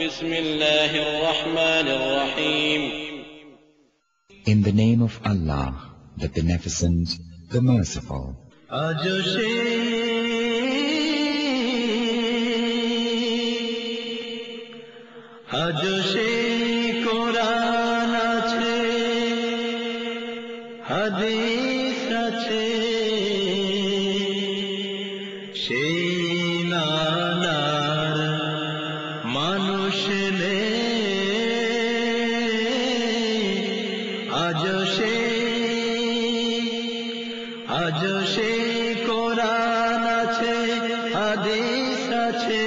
بسم الله الرحمن الرحيم. In the name of Allah, the Beneficent, the Merciful. আজো সে কোরআন আছে, হাদিস আছে, সেই নানার মানুষ নেই। আজো সে কোরআন আছে, হাদিস আছে,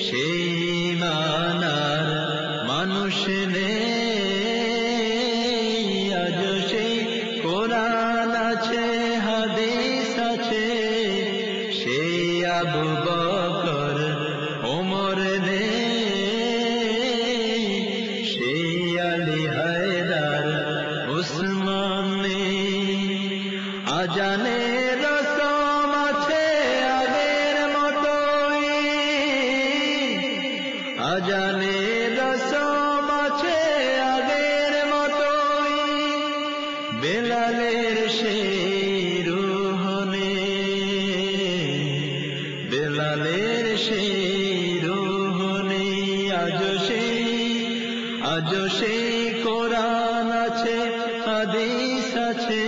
সেই মানার মানুষ নেই। আজো সেই কোরআন আছে, হাদিস আছে, সেই আবু বকর ওমর নেই, সেই আলী হায়দার উসমান নেই। আজানে রসম আছে আগের মতোই, আজানে রসম আছে আগের মতোই, বেলালের সেই রূহ নেই, বেলালের সেই রূহ নেই। আজো সেই কোরআন আছে, হাদিস আছে,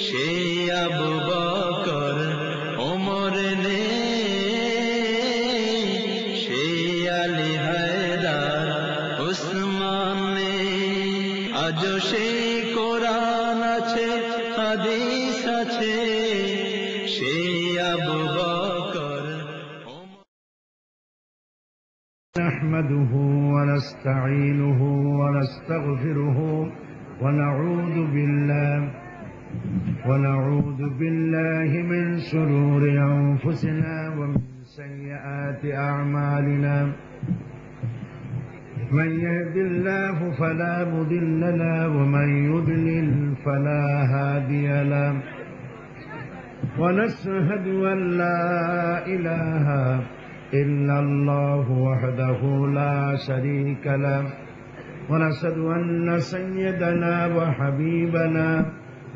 সেই আবু বকর ওমর নেই, সেই আলী হায়দার উসমান নেই। আজো সেই কোরআন আছে, হাদিস আছে, সেই আবু বকর ওমর। نحمده ونستعينه ونستغفره ونعوذ بالله من شرور أنفسنا ومن سيئات أعمالنا. من يهد الله فلا مضل له ومن يضلل فلا هادي له. ونشهد أن لا إله إلا الله وحده لا شريك له. ونشهد أن سيدنا وحبيبنا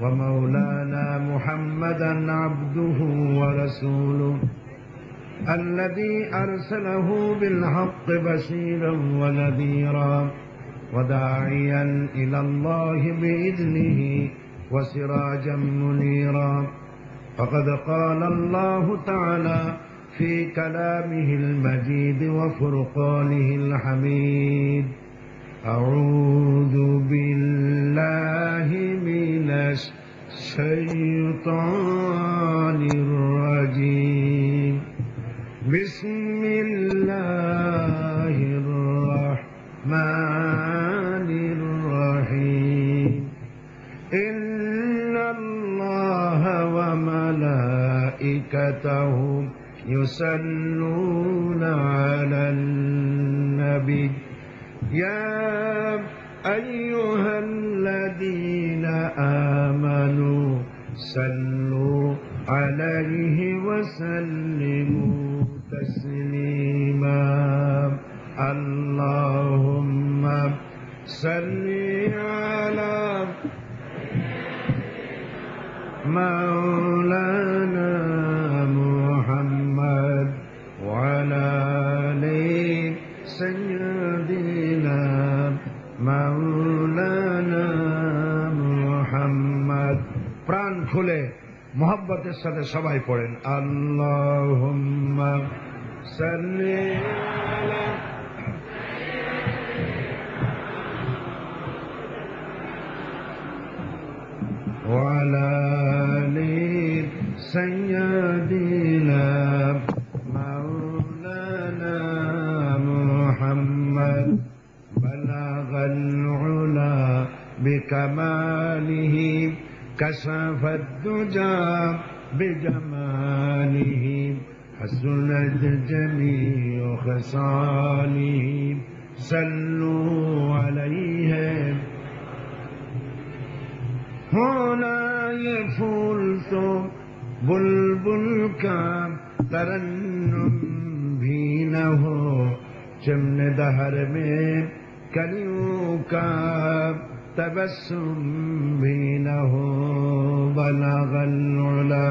ومولانا محمدا عبده ورسوله، الذي أرسله بالحق بشيرا ونذيرا وداعيا إلى الله بإذنه وسراجا منيرا. فقد قال الله تعالى في كلامه المجيد وفرقانه الحميد: أعوذ بالله من الشيطان الرجيم. بسم الله الرحمن الرحيم. إن الله وملائكته يصلون على النبي يا أيها الذين آمنوا صلوا عليه وسلموا تسليما. اللهم صل على مولانا محمد وعلى آل سيدنا مولانا محمد. প্রাণ খুলে মোহাব্বতের সাথে সবাই পড়েন আল্লাহুম্মা সাল্লি আলা وعلى آل سيدنا مولانا محمد. بلغ العلا بكماله كشف الدجى بجماله حسنت جميع خصاله. صلوا عليه. ہونا یہ پھول تو بلبل کا ترنم بھی نہ ہو، चमन दहर में कलियों का तबस्सुम भी न हो बलगल उला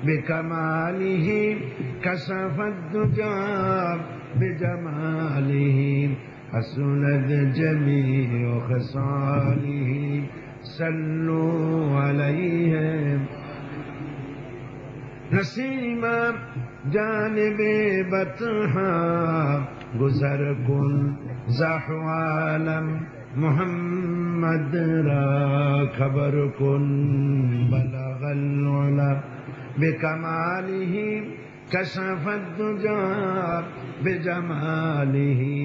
बिकमालिही कशफत दुजा बिजमालिही हसनत जमीउ खसालिही सल्लू अलैहि नसीमा जानिबे बतहा गुजर कुन ज़हवालम मोहम्मद रा खबर कुन बलगल उला बिकमालिही कशफत दुजा बिजमालिही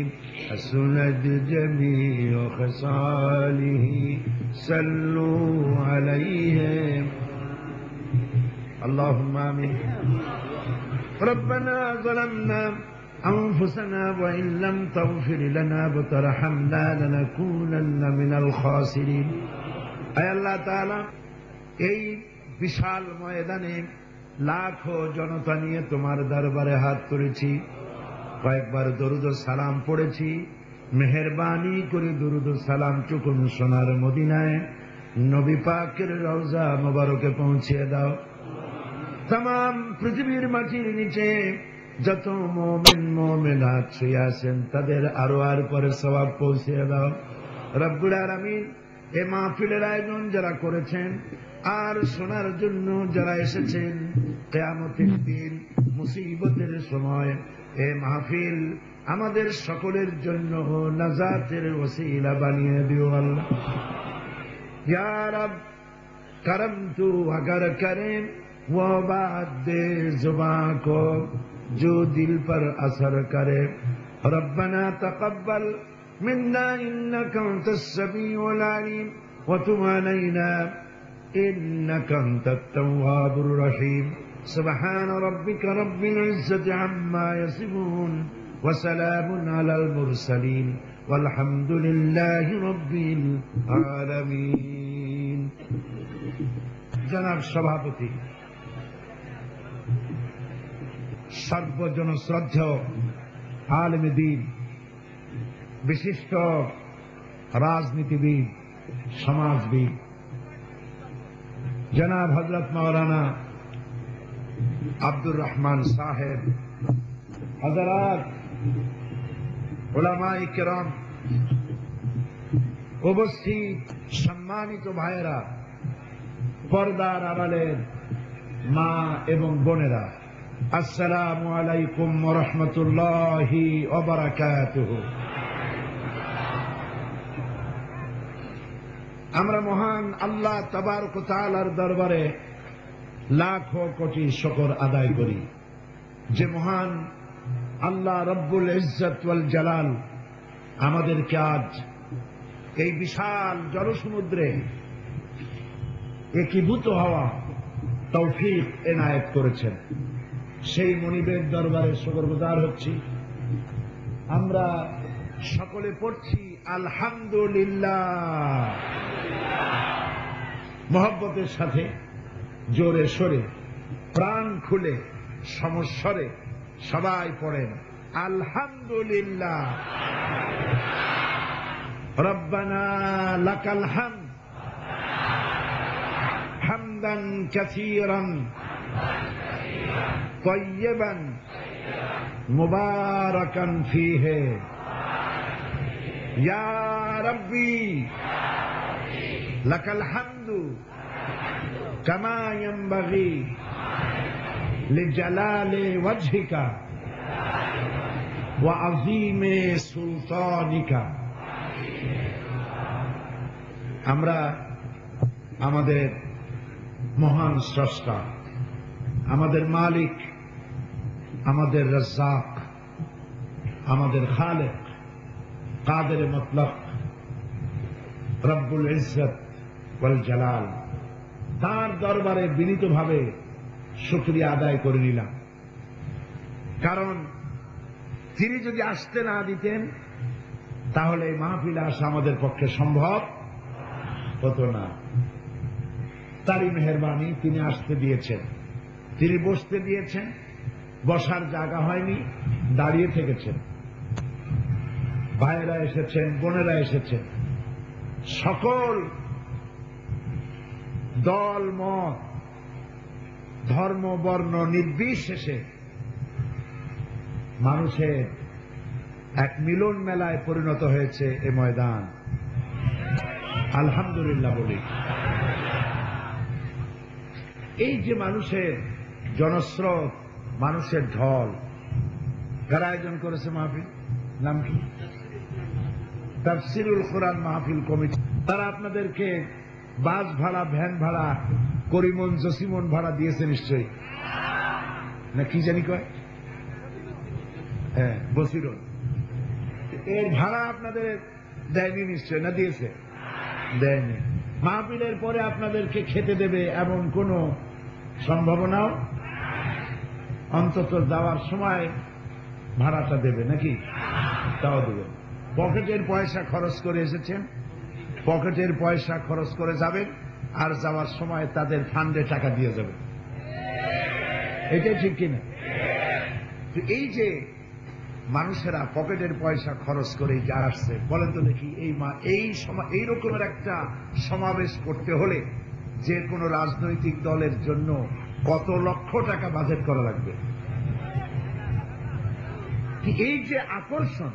हसनत जमीउ खसालिही सल्लू अलैहि اللهم آمين ربنا ظلمنا أنفسنا وإن لم تغفر لنا وترحمنا لنكونن من الخاسرين أي الله تعالى এই বিশাল ময়দানে লাখো জনতা নিয়ে তোমার দরবারে হাত তুলেছি, কয়েকবার দরুদ ও সালাম পড়েছি। মেহেরবানি করে দরুদ ও সালাম চুকুন সোনার মদিনায় নবী পাকের রওজা মোবারকে পৌঁছিয়ে দাও। तमाम পৃথিবীর মাটির নিচে যত মুমিন মুমিনাত শুয়ে আছেন তাদের আরওয়ার পরে সওয়াব পৌঁছে দাও রব্বুল আলামিন। এই মাহফিলের আয়োজন যারা করেছেন আর শোনার জন্য যারা এসেছেন, কিয়ামতের দিন মুসিবতের সময় এই মাহফিল আমাদের সকলের জন্য নাজাতের ওসিলা বানিয়ে দিও আল্লাহ। ইয়া রব करम तू अगर करे वो बात दे जुबां को जो दिल पर असर करे। रब्बना तक़ब्बल मिन्ना इन्नका अंतस समीउल अलीम व तुब अलैना इन्नका अंतत तव्वाबुर रहीम। सुब्हान रब्बिका रब्बिल इज्जति अम्मा यसिफून व सलामुन अलल मुरसलीन वल्हम्दुलिल्लाहि रब्बिल आलमीन। जनाब सभापति, सर्वजन श्रद्धेय आलिम दीन, विशिष्ट राजनीतिविद, समाजविद जनाब हजरत मौलाना अब्दुर रहमान साहेब, हजरात उलमाए किराम, उपस्थित सम्मानित भाइरा, पर्दार आड़ालेर मा एवं बोनेरा, अस्सलामु आलैकुम व रहमतुल्लाहि व बाराकातुहु। আমরা মহান আল্লাহ তাবারক ওয়া তাআলার দরবারে লাখো কোটি শুকর আদায় করি যে মহান আল্লাহ রব্বুল ইজ্জত ওয়াল জালাল আমাদেরকে আজ এই বিশাল জলসমুদ্রে একীভূত হওয়া তৌফিক এনায়েত করেছেন। সেই মনিবের দরবারে শুকরগুজার হচ্ছি। আমরা সকলে পড়ছি আলহামদুলিল্লাহ, মহব্বতের সাথে, জোরে সোরে, প্রাণ খুলে, সমস্বরে সবাই পড়েন আলহামদুলিল্লাহ। রব্বানা লাকাল হামদ হামদান কাসীরান তাইয়্যিবান মুবারাকান ফীহি ইয়া রাব্বি লাকাল হামদু কামা ইয়ানবাগি লিজালালি ওয়াজহিকা ওয়া আযীমি সুলতানিকা। আমরা আমাদের মহান স্রষ্টা, আমাদের মালিক, আমাদের রাজ্জাক, আমাদের খালেক, কাদের মতলব রব্বুল ইজ্জত ওয়াল জালাল, তার দরবারে বিনীতভাবে শুকরিয়া আদায় করে নিলাম। কারণ তিনি যদি আসতে না দিতেন তাহলে এই মাহফিলে আসা আমাদের পক্ষে সম্ভব হতো না। তারই মেহেরবানি, তিনি আসতে দিয়েছেন, তিনি বসতে দিয়েছেন, বসার জায়গা হয়নি, দাঁড়িয়ে থেকেছেন। ভাইয়েরা এসেছেন, বোনেরা এসেছেন, সকল দল মত ধর্ম বর্ণ নির্বিশেষে মানুষের এক মিলন মেলায় পরিণত হয়েছে এ ময়দান। আলহামদুলিল্লাহ বলি। এই যে মানুষের জনস্রোত, মানুষের ঢল, কারা আয়োজন করেছে মাহফিল? নাম কি? তাফসিরুল কোরআন মাহফিল কমিটি। তারা আপনাদেরকে বাস ভাড়া, ভ্যান ভাড়া, করিমন জসিমন ভাড়া দিয়েছে নিশ্চয়ই, না কি জানি কয়? হ্যাঁ, বসিরন। এর ভাড়া আপনাদের দেয়নি নিশ্চয়, না দিয়েছে? দেয়নি। মাহফিলের পরে আপনাদেরকে খেতে দেবে এমন কোন সম্ভাবনাও, অন্তত যাওয়ার সময় ভাড়াটা দেবে নাকি? তাও দেবে। পকেটের পয়সা খরচ করে এসেছেন, পকেটের পয়সা খরচ করে যাবেন, আর যাওয়ার সময় তাদের ফান্ডে টাকা দিয়ে যাবেন। এটাই ঠিক কিনা? এই যে মানুষেরা পকেটের পয়সা খরচ করে যা আসছে, বলেন তো দেখি, এই রকমের একটা সমাবেশ করতে হলে যে কোনো রাজনৈতিক দলের জন্য কত লক্ষ টাকা বাজেট করা লাগবে? এই যে আকর্ষণ,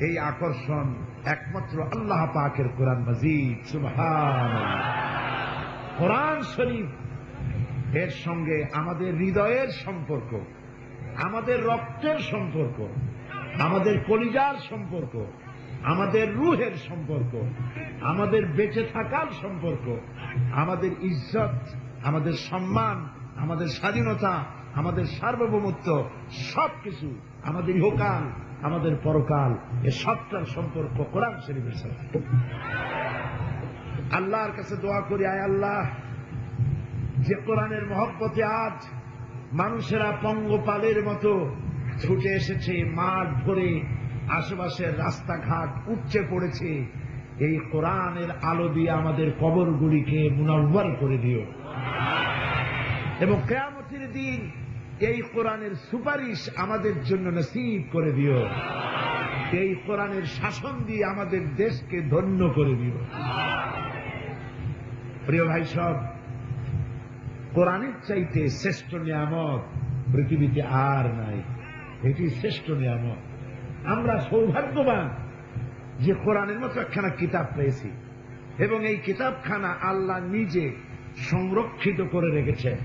এই আকর্ষণ একমাত্র আল্লাহ পাকের কোরআন মাজিদ, সুবহানাল্লাহ। কোরআন শরীফ এর সঙ্গে আমাদের হৃদয়ের সম্পর্ক, আমাদের রক্তের সম্পর্ক, আমাদের কলিজার সম্পর্ক, আমাদের রূহের সম্পর্ক, আমাদের বেঁচে থাকার সম্পর্ক, আমাদের ইজ্জত, আমাদের সম্মান, আমাদের স্বাধীনতা, আমাদের সার্বভৌমত্ব, সবকিছু, আমাদের ইহকাল, আমাদের পরকাল, এ সবটার সম্পর্ক কোরআন শরীফের সাথে। আল্লাহর কাছে দোয়া করি, আয় আল্লাহ, যে কোরআনের মহব্বতে আজ মানুষেরা পঙ্গপালের মতো ছুটে এসেছে, মাঠ ভরে আশেপাশের রাস্তাঘাট উপচে পড়েছে, এই কোরআনের আলো দিয়ে আমাদের কবরগুলিকে মুনাওয়ার করে দিও, এবং কিয়ামতের দিন এই কোরআনের সুপারিশ আমাদের জন্য নসিব করে দিও, এই কোরআনের শাসন দিয়ে আমাদের দেশকে ধন্য করে দিও। প্রিয় ভাই সব, কোরআনের চাইতে শ্রেষ্ঠ নিয়ামত পৃথিবীতে আর নাই। এটি শ্রেষ্ঠ নিয়ামত। আমরা সৌভাগ্যবান যে কোরআনের মতো একখানা কিতাব পেয়েছি, এবং এই কিতাবখানা আল্লাহ নিজে সংরক্ষিত করে রেখেছেন।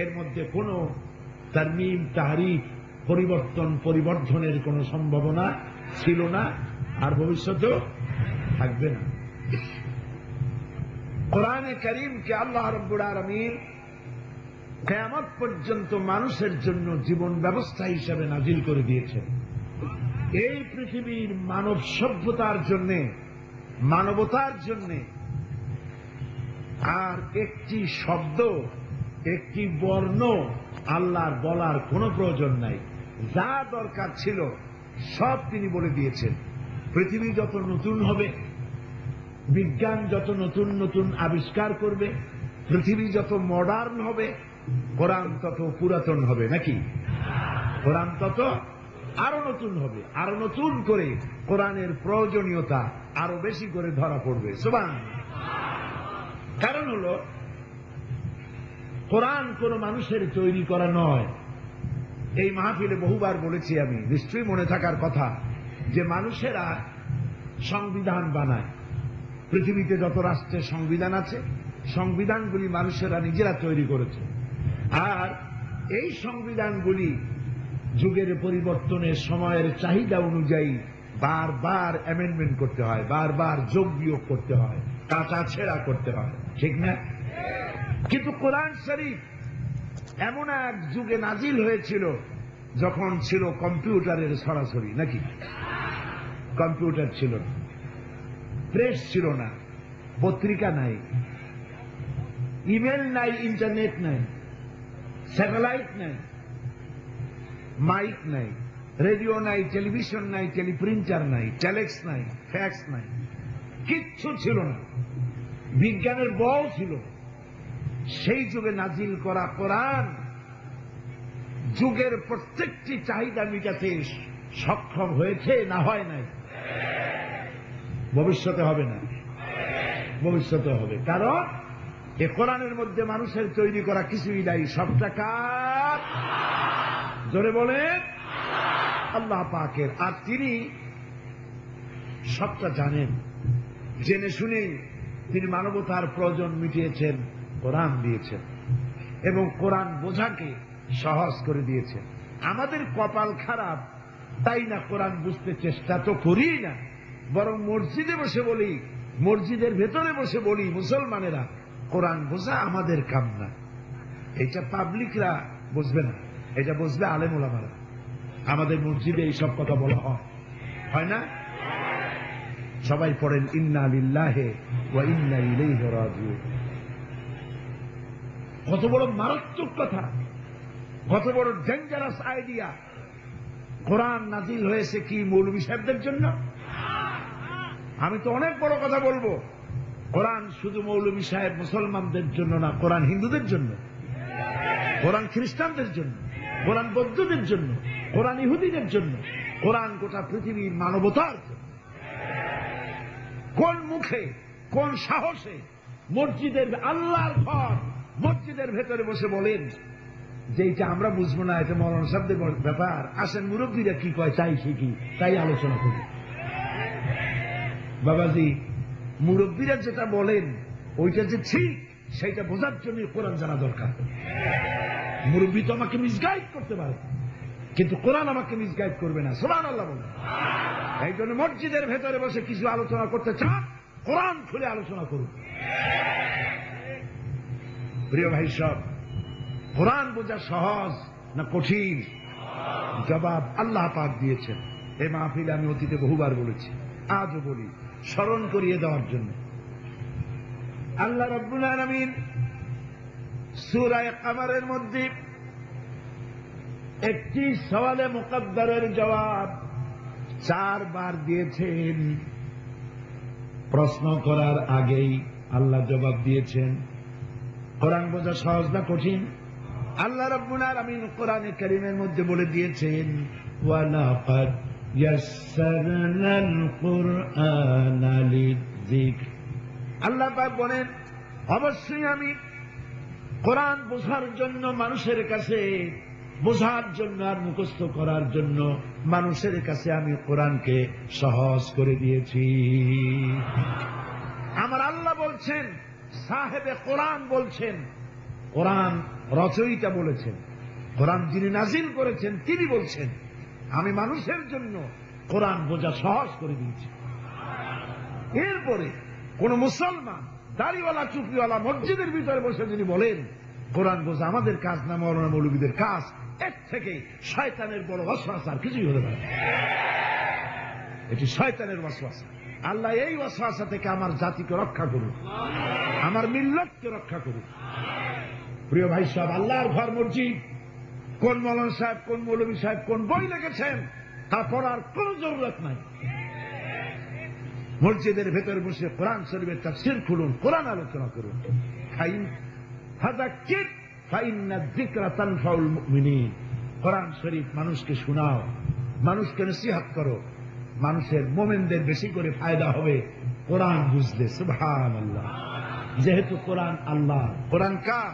এর মধ্যে কোনো তারমিম, তাহরিফ, পরিবর্তন, পরিবর্ধনের কোনো সম্ভাবনা ছিল না, আর ভবিষ্যতেও থাকবে না। কোরআনে কারীমকে আল্লাহ রাব্বুল আলামিন কিয়ামত পর্যন্ত মানুষের জন্য জীবন ব্যবস্থা হিসেবে নাজিল করে দিয়েছেন। এই পৃথিবীর মানব সভ্যতার জন্য, মানবতার জন্য আর একটি শব্দ, একটি বর্ণ আল্লাহর বলার কোনো প্রয়োজন নাই। যা দরকার ছিল সব তিনি বলে দিয়েছেন। পৃথিবী যত নতুন হবে, বিজ্ঞান যত নতুন নতুন আবিষ্কার করবে, পৃথিবী যত মডার্ন হবে, কোরআন তত পুরাতন হবে নাকি? কোরআন তত আরো নতুন হবে, আরো নতুন করে কোরআনের প্রয়োজনীয়তা আরো বেশি করে ধরা পড়বে। সুবহানাল্লাহ। কারণ হলো, কোরআন কোন মানুষের তৈরি করা নয়। এই মাহফিলে বহুবার বলেছি আমি, নিশ্চয়ই মনে থাকার কথা, যে মানুষেরা সংবিধান বানায়। পৃথিবীতে যত রাষ্ট্রের সংবিধান আছে, সংবিধানগুলি মানুষেরা নিজেরা তৈরি করেছে। আর এই সংবিধানগুলি যুগের পরিবর্তনে, সময়ের চাহিদা অনুযায়ী বারবার অ্যামেন্ডমেন্ট করতে হয়, বারবার যোগ বিয়োগ করতে হয়, কাটা ছেঁড়া করতে হয়, ঠিক না? কিন্তু কোরআন শরীফ এমন এক যুগে নাজিল হয়েছিল যখন ছিল কম্পিউটারের সরাসরি, নাকি? কম্পিউটার ছিল না, প্রেস ছিল না, পত্রিকা নাই, ইমেল নাই, ইন্টারনেট নাই, স্যাটেলাইট নাই, মাইক নাই, রেডিও নাই, টেলিভিশন নাই, টেলিপ্রিন্টার নাই, টেলেক্স নাই, ফ্যাক্স নাই, কিচ্ছু ছিল না। বিজ্ঞানের বল ছিল। সেই যুগে নাজিল করা কোরআন যুগের প্রত্যেকটি চাহিদা মিটাতে সক্ষম হয়েছে, না হয় নাই? ভবিষ্যতে হবে না, ভবিষ্যতে হবে। কারণ এ কোরআনের মধ্যে মানুষের তৈরি করা কিছুই নাই, সবটা কার? জোরে বলেন, আল্লাহ পাকের। আর তিনি সবটা জানেন, জেনে শুনে তিনি মানবতার প্রয়োজন মিটিয়েছেন, কোরআন দিয়েছেন এবং কোরআন বোঝাকে সহজ করে দিয়েছেন। আমাদের কপাল খারাপ, তাই না কোরআন বুঝতে চেষ্টা তো করি না, বরং মসজিদে বসে বলি, মসজিদের ভেতরে বসে বলি মুসলমানেরা কোরআন বোঝা আমাদের কাম না। এটা পাবলিকরা বুঝবে না, এটা বুঝবে আলেম ওলামারা। আমাদের মসজিদে এইসব কথা বলা হয় না? সবাই পড়েন ইন্না লিল্লাহি ওয়া ইন্না ইলাইহি রাজিউন। কত বড় মারাত্মক কথা, কত বড় ডেঞ্জারাস আইডিয়া। কোরআন নাজিল হয়েছে কি মৌলভী সাহেবদের জন্য? আমি তো অনেক বড় কথা বলবো। কোরআন শুধু মৌলভী সাহেব মুসলমানদের জন্য না, কোরআন হিন্দুদের জন্য, কোরআন খ্রিস্টানদের জন্য, কোরআন বৌদ্ধদের জন্য, কোরআন ইহুদিদের জন্য, কোরআন গোটা পৃথিবীর মানবতার জন্য। কোন মুখে, কোন সাহসে মসজিদের, আল্লাহর ঘর মসজিদের ভেতরে বসে বলেন যে এটা আমরা বুঝবো না, এটা মৌলানা সাহেবদের ব্যাপার, আসেন মুরব্বীরা কি কয় তাই শিখি, তাই আলোচনা করি। বাবাজি, মুরব্বীরা যেটা বলেন ওইটা যে ঠিক সেইটা বোঝার জন্য কোরআন জানা দরকার। মুরব্বী তো আমাকে মিসগাইড করতে পারে, কিন্তু কোরআন আমাকে মিসগাইড করবে না। সুবহানাল্লাহ বলুন। এই জন্য মসজিদের ভেতরে বসে কিছু আলোচনা করতে চান, কোরআন খুলে আলোচনা করুন। প্রিয় ভাই সব, কোরআন বোঝা সহজ না কঠিন? জবাব আল্লাহ পাক দিয়েছেন। এই মাহফিলে আমি অতীতে বহুবার বলেছি, আজও বলি, স্মরণ করিয়ে দেওয়ার জন্য। আল্লাহ রাব্বুল আলামিন সূরা কমরের মধ্যে একটি সওয়ালে মুকদ্দারের জবাব 4 বার দিয়েছেন। প্রশ্ন করার আগেই আল্লাহ জবাব দিয়েছেন। কোরআন বোঝা সহজ না কঠিন? আল্লাহ রাব্বুল আলামিন কোরআনে কারীমের মধ্যে বলে দিয়েছেন, ওয়ালাকাদ ইয়াসসারনাল কুরআনা লিযিকর। আল্লাহ পাক বলেন, অবশ্যই আমি কোরআন বোঝার জন্য মানুষের কাছে, বোঝার জন্য আর মুখস্থ করার জন্য মানুষের কাছে আমি কোরআনকে সহজ করে দিয়েছি। আমার আল্লাহ বলছেন, সাহেবে কোরআন বলছেন, কোরআন রচয়িতা বলেছেন, কোরআন যিনি নাজিল করেছেন তিনি বলছেন, আমি মানুষের জন্য কোরআন বোঝা সহজ করে দিয়েছি। এরপরে কোন মুসলমান দাড়িওয়ালা টুপিওয়ালা মসজিদের ভিতরে বসে যিনি বলেন কোরআন বোঝা আমাদের কাজ না, মৌলানা মৌলবীদের কাজ, এর থেকে শয়তানের বড় ওয়াসওয়াসা আর কিছুই হতে পারে। এটি শয়তানের ওয়াসওয়াসা। আল্লাহ এই ওয়াসওয়াসা থেকে আমার জাতিকে রক্ষা করুন, আমার মিল্লাতকে রক্ষা করুন। প্রিয় ভাই সাহেব, আল্লাহর ঘর মসজিদ কোন মৌলানা সাহেব, কোন মৌলবী সাহেব কোন বই লিখেছেন তা পড়ার কোন জরুরত নাই। মসজিদের ভেতর বসে কোরআন শরীফের তাফসীর খুলুন, কোরআন আলোচনা করুন। ফাযাক্কির ফাইন্না যিকরা তানফাউল মুমিনিন। কোরআন শরীফ মানুষকে শোনাও, মানুষকে নসিহত করো, মানুষের মুমিনদের বেশি করে ফায়দা হবে কোরআন বুঝলে। সুবহানাল্লাহ। যেহেতু কোরআন আল্লাহ, কোরআন কার?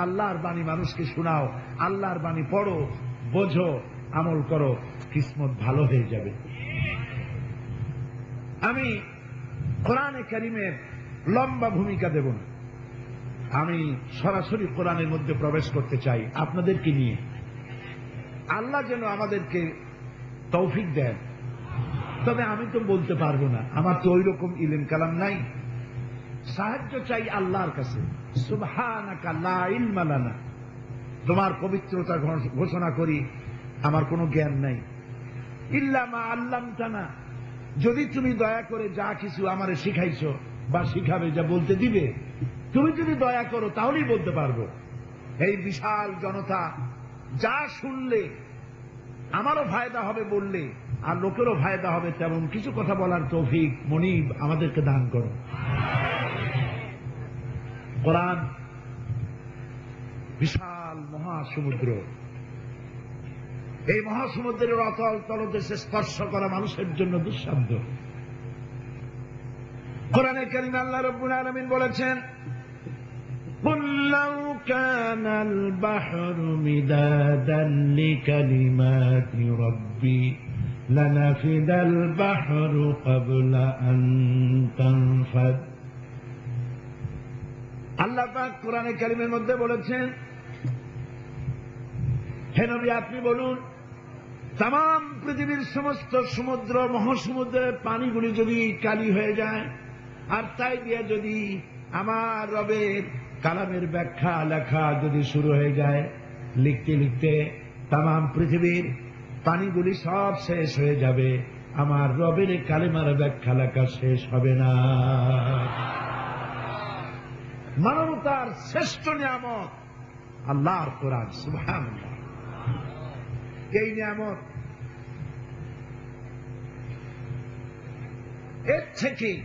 আল্লাহর বাণী মানুষকে শোনাও, আল্লাহর বাণী পড়ো, বোঝো, আমল করো, কিসমত ভালো হয়ে যাবে। আমি কোরআনে কারীমের লম্বা ভূমিকা দেব না, আমি সরাসরি কোরআনের মধ্যে প্রবেশ করতে চাই আপনাদেরকে নিয়ে। আল্লাহ যেন আমাদেরকে তৌফিক দেন। তবে আমি তো বলতে পারবো না, আমার তো ওই রকম ইলম কালাম নাই। সাহায্য চাই আল্লাহর কাছে। সুবহানাকা লা ইলমা লানা, তোমার পবিত্রতা ঘোষণা করি, আমার কোনো জ্ঞান নাই। ইল্লা মা আল্লামতানা, যদি তুমি দয়া করে যা কিছু আমারে শিখাইছো বা শিখাবে, যা বলতে দিবে, তুমি যদি দয়া করো তাহলেই বলতে পারবো। এই বিশাল জনতা যা শুনলে আমারও ফায়দা হবে বললে, আর লোকেরও ফায়দা হবে, তেমন কিছু কথা বলার তৌফিক মনিব আমাদেরকে দান করো। কোরআন বিশাল মহাসমুদ্র, এই মহাসমুদ্রের অতল তলদেশে স্পর্শ করা মানুষের জন্য দুঃসাধ্য। কোরআনে কারীমে আল্লাহ রাব্বুল আলামিন বলেছেন, قُلْ لَوْ كَانَ الْبَحْرُ مِدَادًا لِكَلِمَاتِ رَبِّي لَنَفِدَ الْبَحْرُ قَبْلَ أَن تَنفَدَ। আল্লাহ পাক কোরআনে কারীমের মধ্যে বলেছেন, হে নবী আপনি বলুন, তাম পৃথিবীর সমস্ত সমুদ্র মহাসমুদ্রের পানিগুলি যদি কালি হয়ে যায়, আর তাই দিয়ে যদি আমার রবের কালামের ব্যাখ্যা লেখা যদি শুরু হয়ে যায়, লিখতে লিখতে তাম পৃথিবীর পানিগুলি সব শেষ হয়ে যাবে, আমার রবের কালেমার ব্যাখ্যা লেখা শেষ হবে না। মানবতার শ্রেষ্ঠ নিয়ামত আল্লাহর কোরআন, সুবহানাল্লাহ। এই নিয়ামত এর থেকে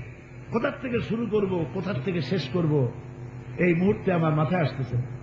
কোথা থেকে শুরু করব, কোথা থেকে শেষ করব, এই মুহূর্তে আমার মাথায় আসতেছে।